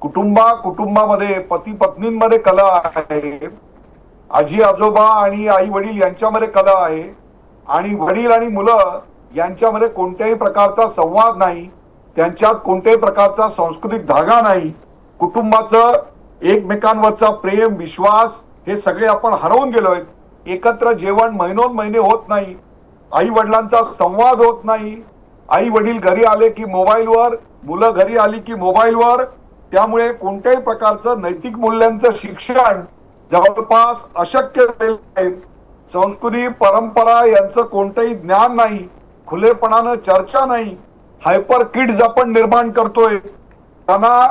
कुटुंबामध्ये पती पत्नींमध्ये कलह आहे, आजी आजोबा आणि आई वडील यांच्यामध्ये कलह आहे, आणि वडील आणि मुलं यांच्यामध्ये कोणत्याही प्रकारचा संवाद नाही, त्यांच्यात कोणत्याही प्रकारचा सांस्कृतिक धागा नाही. कुटुंबाचं एकमेकांवरचा प्रेम विश्वास हे सगळे आपण हरवून गेलोय. एकत्र जेवण महिनोन महिने होत नाही, आई वडिलांचा संवाद होत नाही. आई वडील घरी आले की मोबाईलवर, मुलं घरी आली की मोबाईलवर. त्यामुळे कोणत्याही प्रकारचं नैतिक मूल्यांचं शिक्षण जवळपास अशक्य झालेलं आहे. संस्कृती परंपरा यांचं कोणतंही ज्ञान नाही, खुलेपणानं चर्चा नाही. हायपर किड्स आपण निर्माण करतोय, त्यांना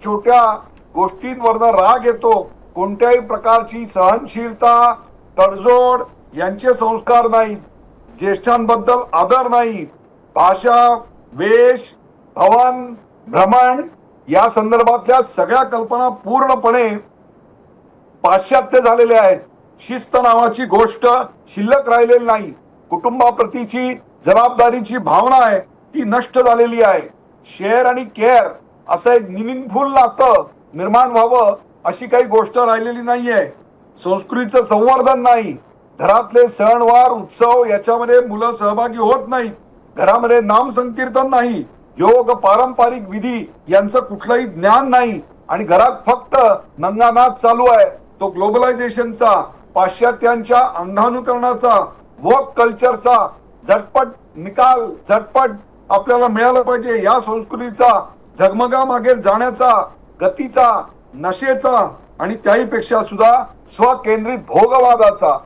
छोट्या गोष्टींवरनं राग येतो. कोणत्याही प्रकारची सहनशीलता, तडजोड यांचे संस्कार नाहीत. ज्येष्ठांबद्दल आदर नाही. भाषा, वेश, भवन, भ्रमण या संदर्भातल्या सगळ्या कल्पना पूर्णपणे पाश्चात्य झालेल्या आहेत. शिस्त नावाची गोष्ट शिल्लक राहिलेली नाही. कुटुंबाप्रतीची जबाबदारीची भावना आहे ती नष्ट झालेली आहे. शेअर आणि केअर असं एक मिनिंगफुल नातं निर्माण व्हावं अशी काही गोष्ट राहिलेली नाहीये. संस्कृतीचं संवर्धन नाही. घरातले सणवार उत्सव याच्यामध्ये मुलं सहभागी होत नाहीत. घरामध्ये नाम संकीर्तन नाही, योग पारंपरिक विधी यांचं कुठलंही ज्ञान नाही, आणि घरात फक्त नंगानाच चालू आहे. तो ग्लोबलायझेशनचा, पाश्चात्यांच्या अंधानुकरणाचा, वर्क कल्चरचा झटपट निकाल, झटपट आपल्याला मिळालं पाहिजे या संस्कृतीचा झगमगामागे जाण्याचा, गतीचा, नशेचा आणि त्याहीपेक्षा सुद्धा स्वकेंद्रित भोगवादाचा